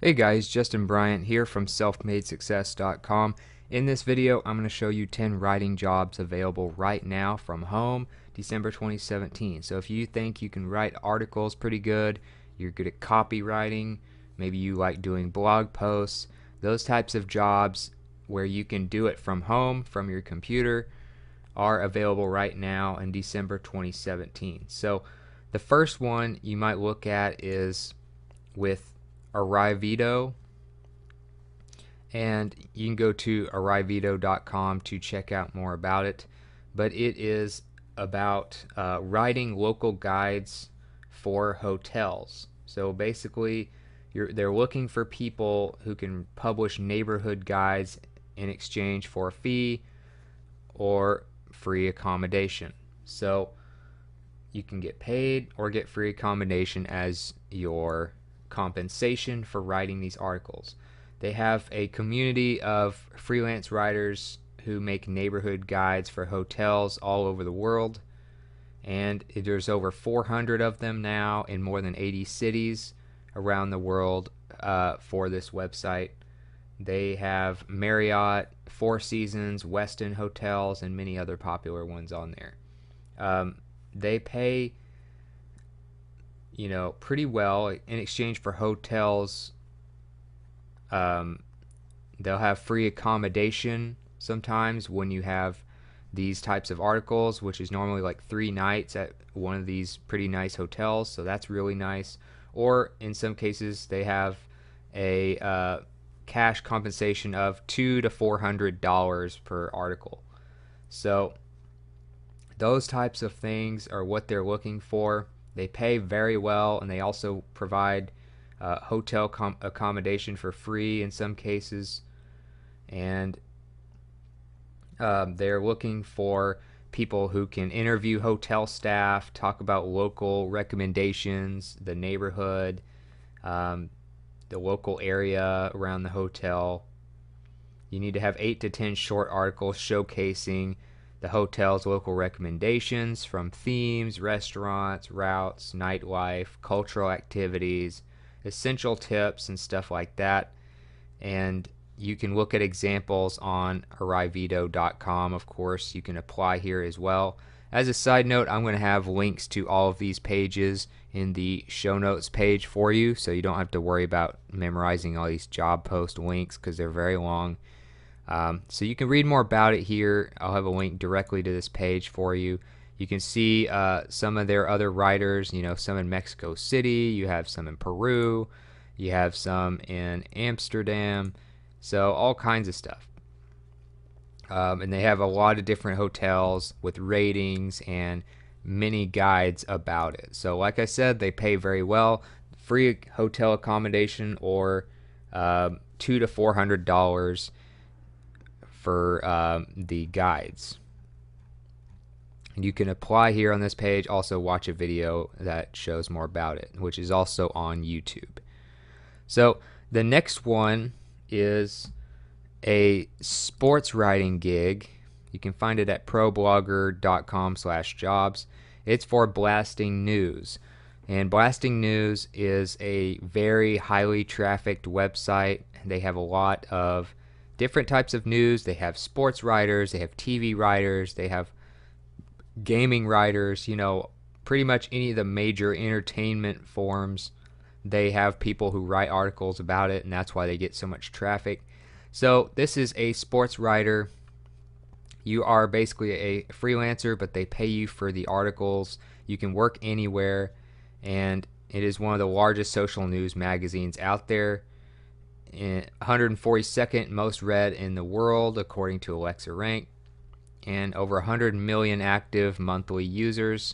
Hey guys, Justin Bryant here from selfmadesuccess.com. In this video, I'm going to show you 10 writing jobs available right now from home, December 2017. So if you think you can write articles pretty good, you're good at copywriting, maybe you like doing blog posts, those types of jobs where you can do it from home, from your computer, are available right now in December 2017. So the first one you might look at is with Arrivito, and you can go to arrivito.com to check out more about it. But it is about writing local guides for hotels. So basically, they're looking for people who can publish neighborhood guides in exchange for a fee or free accommodation. So you can get paid or get free accommodation as your compensation for writing these articles. They have a community of freelance writers who make neighborhood guides for hotels all over the world, and there's over 400 of them now in more than 80 cities around the world for this website. They have Marriott, Four Seasons, Westin hotels, and many other popular ones on there. They pay pretty well in exchange for hotels. They'll have free accommodation sometimes when you have these types of articles, which is normally like 3 nights at one of these pretty nice hotels, so that's really nice. Or in some cases, they have a cash compensation of $200 to $400 per article. So those types of things are what they're looking for. They pay very well, and they also provide hotel accommodation for free in some cases. And they're looking for people who can interview hotel staff, talk about local recommendations, the neighborhood, the local area around the hotel. You need to have 8 to 10 short articles showcasing the hotel's local recommendations from themes, restaurants, routes, nightlife, cultural activities, essential tips, and stuff like that. And you can look at examples on arrivito.com. Of course, you can apply here as well. As a side note, I'm going to have links to all of these pages in the show notes page for you, so you don't have to worry about memorizing all these job post links because they're very long. So you can read more about it here. I'll have a link directly to this page for you. You can see some of their other writers, some in Mexico City, you have some in Peru, you have some in Amsterdam, so all kinds of stuff. And they have a lot of different hotels with ratings and many guides about it. So like I said, they pay very well. Free hotel accommodation or $200 to $400 for the guides. And you can apply here on this page. Also watch a video that shows more about it, which is also on YouTube. So the next one is a sports writing gig. You can find it at problogger.com/jobs. It's for Blasting News. And Blasting News is a very highly trafficked website. They have a lot of different types of news. They have sports writers, they have TV writers, they have gaming writers, pretty much any of the major entertainment forms. They have people who write articles about it, and that's why they get so much traffic. So this is a sports writer. You are basically a freelancer, but they pay you for the articles. You can work anywhere, and it is one of the largest social news magazines out there. 142nd most read in the world according to Alexa Rank, and over 100 million active monthly users,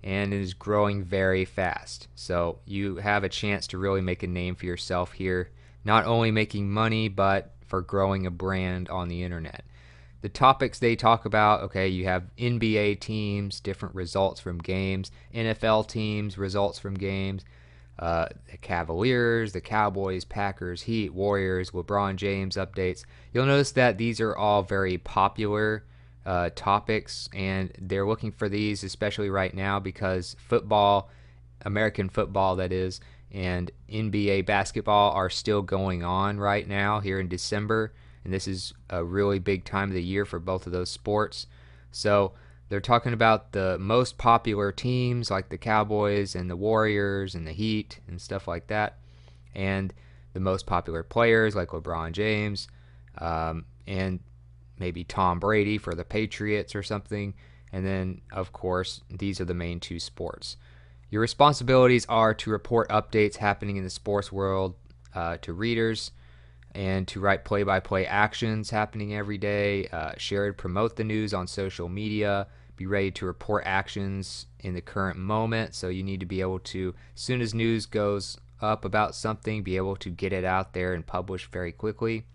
and it is growing very fast. So you have a chance to really make a name for yourself here, not only making money but for growing a brand on the internet. The topics they talk about, okay, you have NBA teams, different results from games, NFL teams, results from games, the Cavaliers, the Cowboys, Packers, Heat, Warriors, LeBron James updates. You'll notice that these are all very popular topics, and they're looking for these especially right now because football, American football that is and NBA basketball are still going on right now here in December, and this is a really big time of the year for both of those sports. So they're talking about the most popular teams like the Cowboys and the Warriors and the Heat and stuff like that, and the most popular players like LeBron James, and maybe Tom Brady for the Patriots or something. And then, of course, these are the main two sports. Your responsibilities are to report updates happening in the sports world to readers, and to write play-by-play actions happening every day, share and promote the news on social media, be ready to report actions in the current moment. So you need to be able to, as soon as news goes up about something, be able to get it out there and publish very quickly.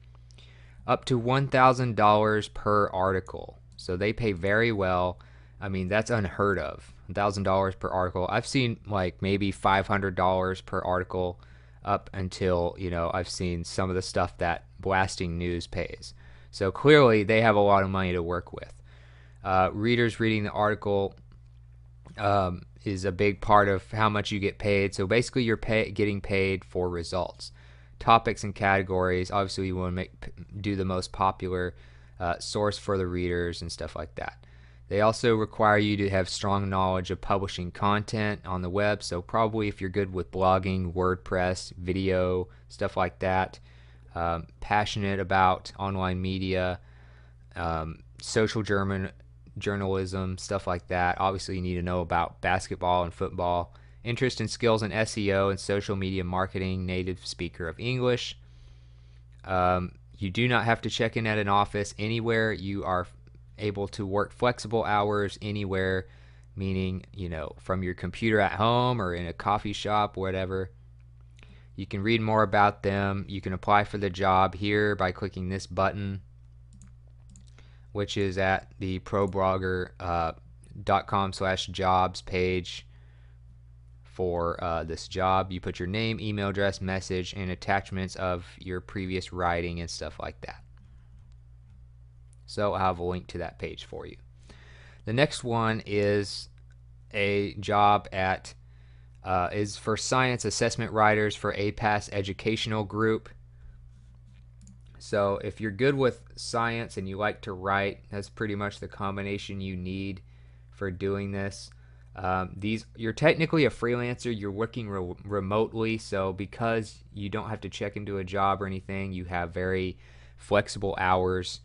Up to $1,000 per article. So they pay very well. I mean, that's unheard of. $1,000 per article. I've seen like maybe $500 per article up until, I've seen some of the stuff that Blasting News pays. So clearly they have a lot of money to work with. Readers reading the article is a big part of how much you get paid. So basically you're getting paid for results. Topics and categories, obviously you want to do the most popular source for the readers and stuff like that. They also require you to have strong knowledge of publishing content on the web. So probably if you're good with blogging, WordPress, video, stuff like that, passionate about online media, social journalism, stuff like that. Obviously you need to know about basketball and football. Interest and skills in SEO and social media marketing, native speaker of English. You do not have to check in at an office anywhere. You are able to work flexible hours anywhere, meaning, from your computer at home or in a coffee shop, whatever. You can read more about them. You can apply for the job here by clicking this button, which is at the ProBlogger.com/jobs page for this job. You put your name, email address, message, and attachments of your previous writing and stuff like that. So I'll have a link to that page for you. The next one is a job is for science assessment writers for APAS Educational Group. So if you're good with science and you like to write, that's pretty much the combination you need for doing this. You're technically a freelancer. You're working remotely, so because you don't have to check into a job or anything, you have very flexible hours.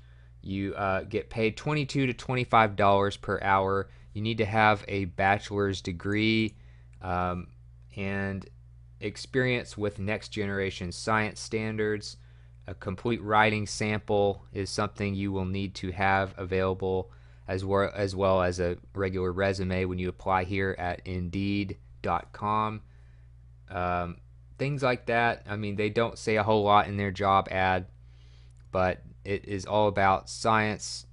You get paid $22 to $25 per hour. You need to have a bachelor's degree and experience with next generation science standards. A complete writing sample is something you will need to have available, as well as a regular resume when you apply here at Indeed.com. Things like that. I mean, they don't say a whole lot in their job ad, but it is all about science.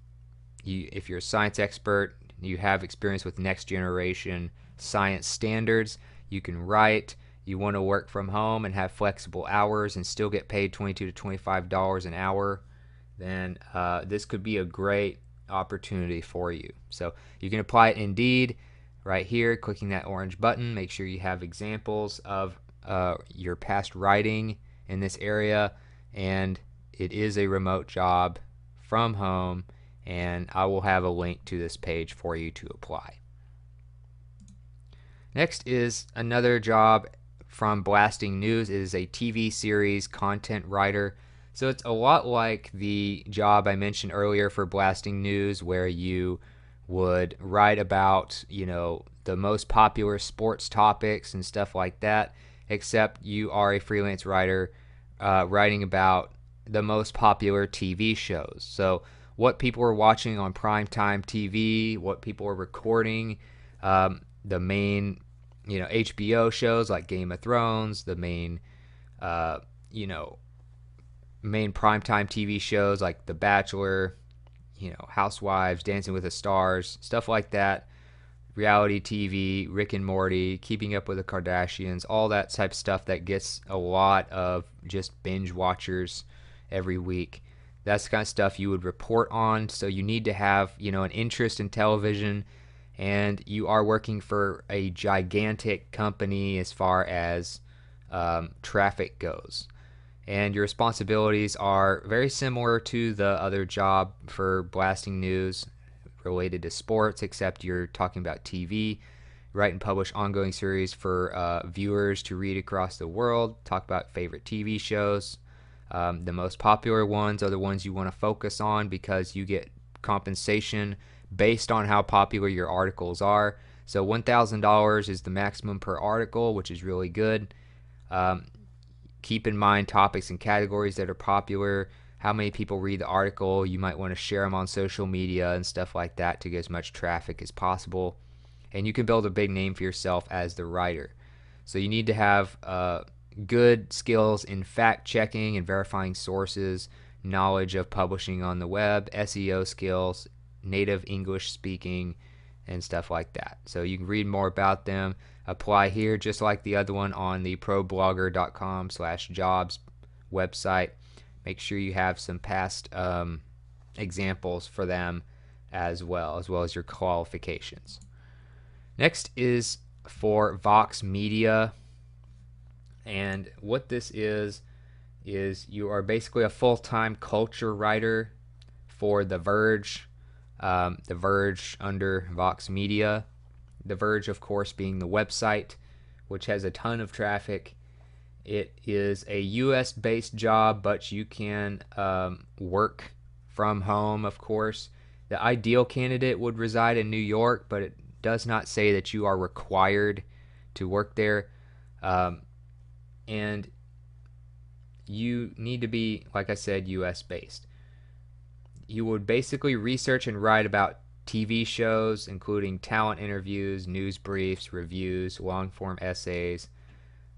If you're a science expert, you have experience with next generation science standards, you can write, you want to work from home and have flexible hours and still get paid $22 to $25 an hour, then this could be a great opportunity for you. So you can apply it Indeed right here, clicking that orange button. Make sure you have examples of your past writing in this area, and it is a remote job from home, and I will have a link to this page for you to apply. Next is another job from Blasting News. It is a TV series content writer. So it's a lot like the job I mentioned earlier for Blasting News, where you would write about, the most popular sports topics and stuff like that, except you are a freelance writer writing about the most popular TV shows. So what people are watching on primetime TV, what people are recording, the main, HBO shows like Game of Thrones, the main, main primetime TV shows like The Bachelor, Housewives, Dancing with the Stars, stuff like that, reality TV, Rick and Morty, Keeping Up with the Kardashians, all that type of stuff that gets a lot of just binge watchers every week. That's the kind of stuff you would report on. So you need to have, an interest in television, and you are working for a gigantic company as far as traffic goes. And your responsibilities are very similar to the other job for blasting news related to sports, except you're talking about TV. Write and publish ongoing series for viewers to read across the world. Talk about favorite TV shows. The most popular ones are the ones you want to focus on because you get compensation based on how popular your articles are. So $1,000 is the maximum per article, which is really good. Keep in mind topics and categories that are popular, how many people read the article. You might want to share them on social media and stuff like that to get as much traffic as possible. And you can build a big name for yourself as the writer. So you need to have good skills in fact checking and verifying sources, knowledge of publishing on the web, SEO skills, native English speaking, and stuff like that. So you can read more about them. Apply here just like the other one on the ProBlogger.com/jobs website. Make sure you have some past examples for them as well as your qualifications. Next is for Vox Media, and what this is you are basically a full-time culture writer for The Verge. The Verge under Vox Media. The Verge, of course, being the website, which has a ton of traffic. It is a U.S.-based job, but you can work from home, of course. The ideal candidate would reside in New York, but it does not say that you are required to work there. And you need to be, like I said, U.S.-based. You would basically research and write about TV shows, including talent interviews, news briefs, reviews, long-form essays,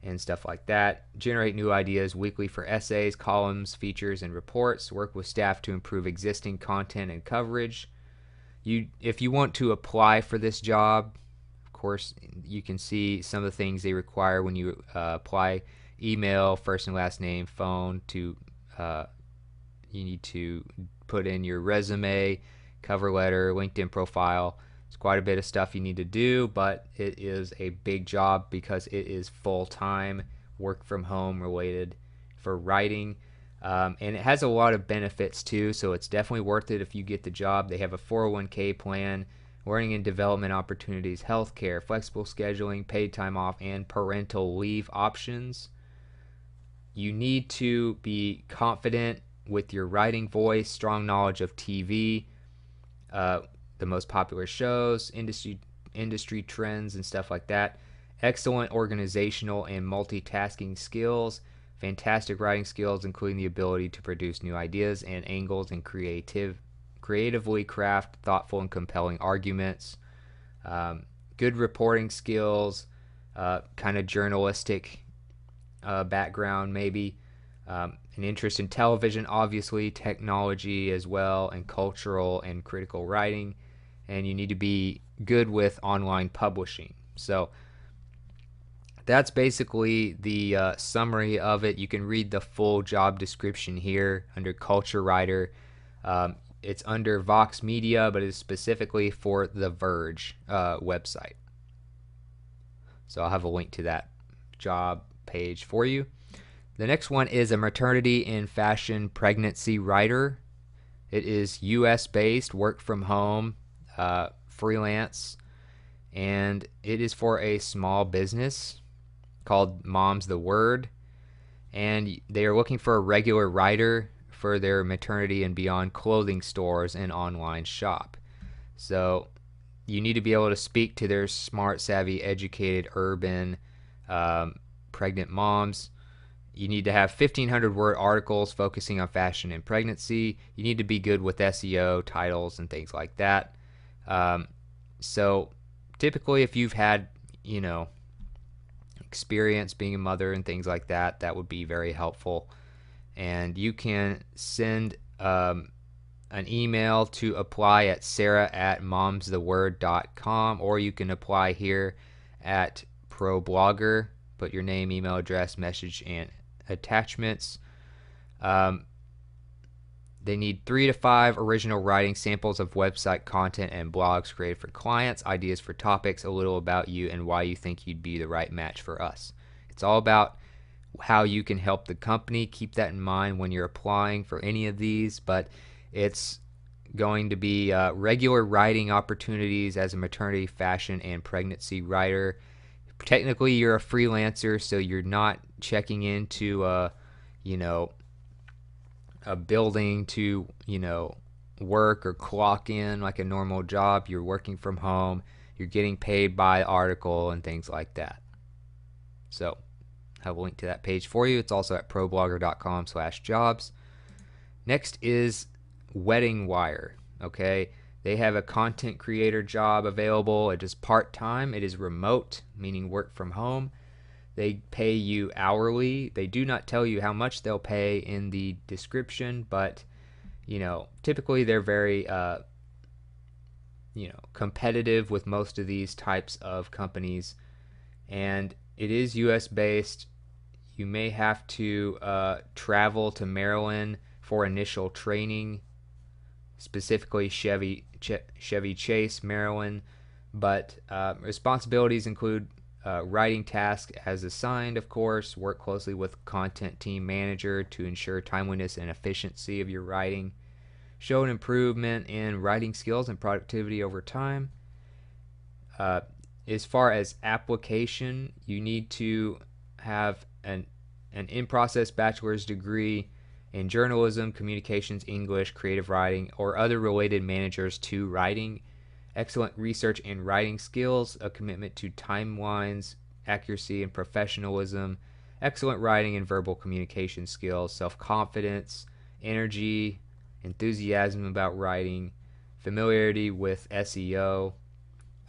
and stuff like that. Generate new ideas weekly for essays, columns, features, and reports. Work with staff to improve existing content and coverage. If you want to apply for this job, of course, you can see some of the things they require when you apply. Email, first and last name, phone. You need to put in your resume, cover letter, LinkedIn profile. It's quite a bit of stuff you need to do, but it is a big job because it is full-time, work from home related for writing. And it has a lot of benefits too, so it's definitely worth it if you get the job. They have a 401k plan, learning and development opportunities, healthcare, flexible scheduling, paid time off, and parental leave options. You need to be confident with your writing voice, strong knowledge of TV, the most popular shows, industry trends, and stuff like that. Excellent organizational and multitasking skills, fantastic writing skills, including the ability to produce new ideas and angles and creatively craft thoughtful and compelling arguments. Good reporting skills, kind of journalistic background maybe. An interest in television, obviously, technology as well, and cultural and critical writing. And you need to be good with online publishing. So that's basically the summary of it. You can read the full job description here under Culture Writer. It's under Vox Media, but it's specifically for The Verge website. So I'll have a link to that job page for you. The next one is a maternity and fashion pregnancy writer. It is U.S. based, work from home, freelance, and it is for a small business called Mom's the Word. And they are looking for a regular writer for their maternity and beyond clothing stores and online shop. So you need to be able to speak to their smart, savvy, educated, urban, pregnant moms. You need to have 1,500 word articles focusing on fashion and pregnancy. You need to be good with SEO, titles, and things like that. So typically if you've had, experience being a mother and things like that, that would be very helpful. And you can send an email to apply at sarah@momstheword.com, or you can apply here at ProBlogger. Put your name, email address, message, and attachments. They need 3 to 5 original writing samples of website content and blogs created for clients, ideas for topics, a little about you, and why you think you'd be the right match for us. It's all about how you can help the company. Keep that in mind when you're applying for any of these, but it's going to be regular writing opportunities as a maternity, fashion, and pregnancy writer. Technically, you're a freelancer, so you're not checking into you know, a building to, work or clock in like a normal job. You're working from home. You're getting paid by article and things like that. So I have a link to that page for you. It's also at problogger.com/jobs. Next is Wedding Wire. Okay, they have a content creator job available. It is part-time. It is remote, meaning work from home. They pay you hourly. They do not tell you how much they'll pay in the description, but typically they're very competitive with most of these types of companies, and it is US based. You may have to travel to Maryland for initial training, specifically Chevy Chase, Maryland, but responsibilities include writing tasks as assigned, of course. Work closely with content team manager to ensure timeliness and efficiency of your writing. Show an improvement in writing skills and productivity over time. As far as application, you need to have an in-process bachelor's degree in journalism, communications, English, creative writing, or other related managers to writing. Excellent research and writing skills, a commitment to timelines, accuracy, and professionalism, excellent writing and verbal communication skills, self-confidence, energy, enthusiasm about writing, familiarity with SEO,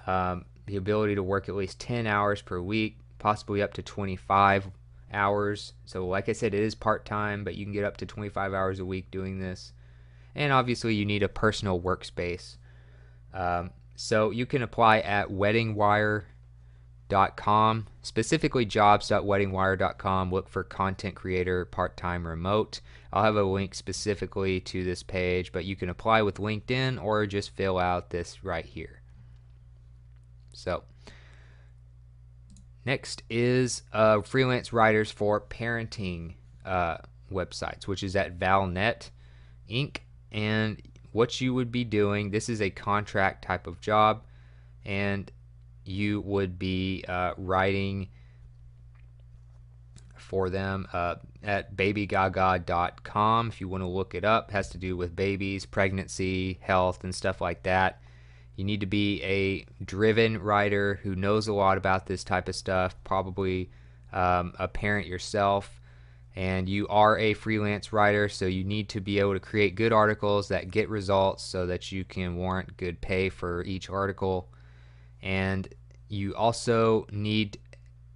the ability to work at least 10 hours per week, possibly up to 25 hours. So like I said, it is part-time, but you can get up to 25 hours a week doing this. And obviously you need a personal workspace. So you can apply at weddingwire.com, specifically jobs.weddingwire.com. Look for content creator part-time remote. I'll have a link specifically to this page, but you can apply with LinkedIn or just fill out this right here. So next is freelance writers for parenting websites, which is at Valnet Inc. And what you would be doing, this is a contract type of job, and you would be writing for them at babygaga.com. If you want to look it up, it has to do with babies, pregnancy, health, and stuff like that. You need to be a driven writer who knows a lot about this type of stuff, probably a parent yourself, and you are a freelance writer, so you need to be able to create good articles that get results so that you can warrant good pay for each article. And you also need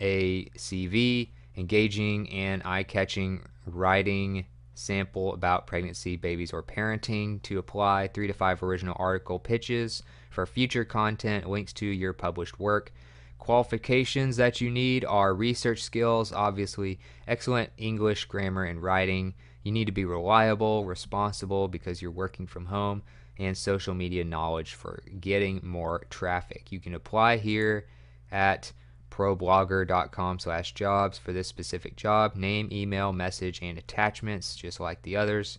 a CV, engaging and eye-catching writing sample about pregnancy, babies, or parenting to apply. 3 to 5 original article pitches for future content, links to your published work. Qualifications that you need are research skills, obviously, excellent English, grammar, and writing. You need to be reliable, responsible because you're working from home, and social media knowledge for getting more traffic. You can apply here at problogger.com/jobs for this specific job. Name, email, message, and attachments, just like the others.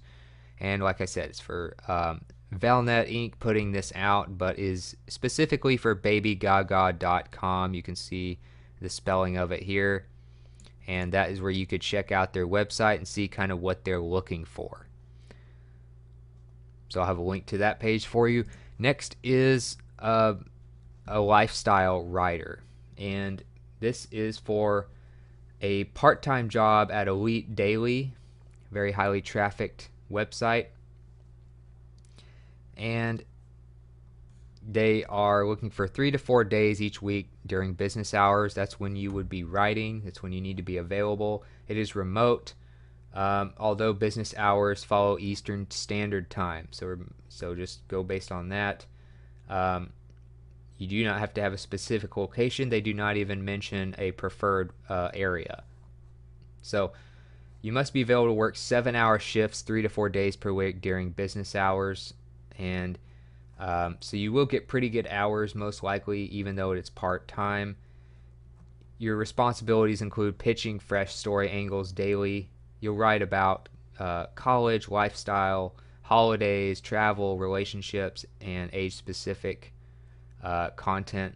And like I said, it's for Valnet Inc. putting this out, but is specifically for babygaga.com. You can see the spelling of it here, and that is where you could check out their website and see kind of what they're looking for. So I'll have a link to that page for you. Next is a lifestyle writer, and this is for a part-time job at Elite Daily, very highly trafficked website. And they are looking for 3 to 4 days each week during business hours. That's when you would be writing. That's when you need to be available. It is remote, although business hours follow Eastern Standard Time. So just go based on that. You do not have to have a specific location. They do not even mention a preferred area. So you must be available to work 7-hour shifts 3 to 4 days per week during business hours. And so you will get pretty good hours most likely, even though it's part-time. Your responsibilities include pitching fresh story angles daily. You'll write about college, lifestyle, holidays, travel, relationships, and age-specific content.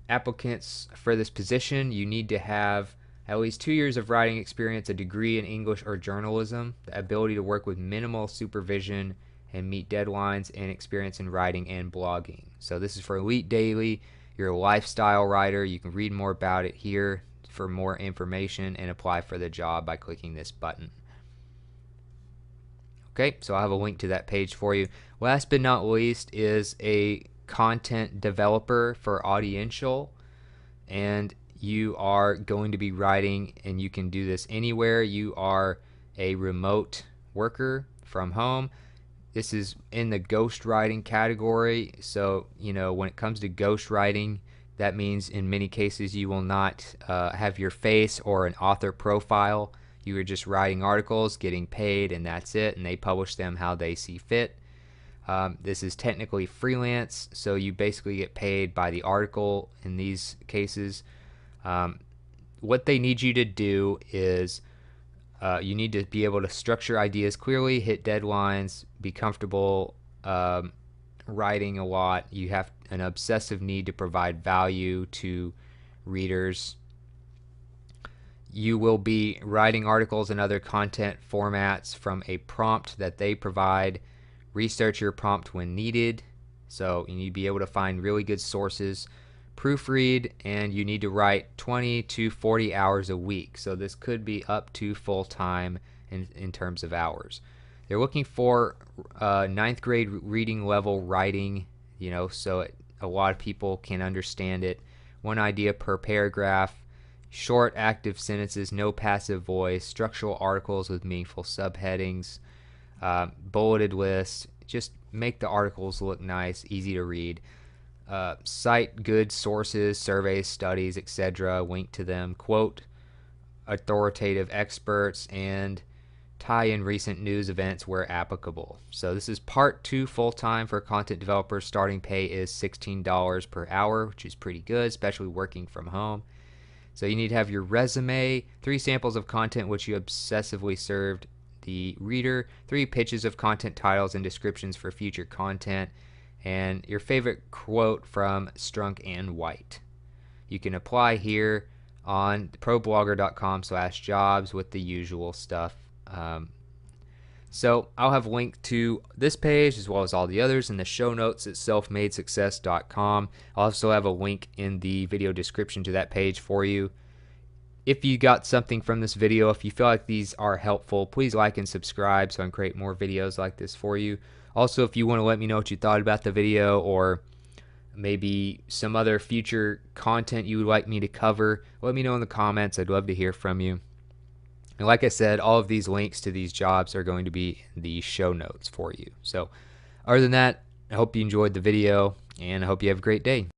Applicants for this position, you need to have at least 2 years of writing experience, a degree in English or journalism, the ability to work with minimal supervision and meet deadlines, and experience in writing and blogging. So this is for Elite Daily. You're a lifestyle writer. You can read more about it here for more information and apply for the job by clicking this button. Okay, so I'll have a link to that page for you. Last but not least is a content developer for Audiential, and you are going to be writing, and you can do this anywhere. You are a remote worker from home. This is in the ghostwriting category. So, when it comes to ghostwriting, that means in many cases you will not have your face or an author profile. You are just writing articles, getting paid, and that's it, and they publish them how they see fit. This is technically freelance, so you basically get paid by the article in these cases. What they need you to do is you need to be able to structure ideas clearly, hit deadlines, be comfortable writing a lot. You have an obsessive need to provide value to readers. You will be writing articles and other content formats from a prompt that they provide. Research your prompt when needed. So you need to be able to find really good sources. Proofread, and you need to write 20 to 40 hours a week. So this could be up to full-time in terms of hours. They're looking for ninth grade reading level writing, so a lot of people can understand it. One idea per paragraph. Short, active sentences, no passive voice, structural articles with meaningful subheadings, bulleted lists. Just make the articles look nice, easy to read. Cite good sources, surveys, studies, etc. Link to them. Quote authoritative experts, and tie in recent news events where applicable. So this is part 2 full-time for content developers. Starting pay is $16 per hour, which is pretty good, especially working from home. So you need to have your resume, 3 samples of content which you obsessively served the reader, 3 pitches of content titles and descriptions for future content, and your favorite quote from Strunk and White. You can apply here on ProBlogger.com/jobs with the usual stuff. So I'll have a link to this page as well as all the others in the show notes at selfmadesuccess.com. I'll also have a link in the video description to that page for you. If you got something from this video, if you feel like these are helpful, please like and subscribe so I can create more videos like this for you. Also, if you want to let me know what you thought about the video, or maybe some other future content you would like me to cover, let me know in the comments. I'd love to hear from you. And like I said, all of these links to these jobs are going to be in the show notes for you. So other than that, I hope you enjoyed the video, and I hope you have a great day.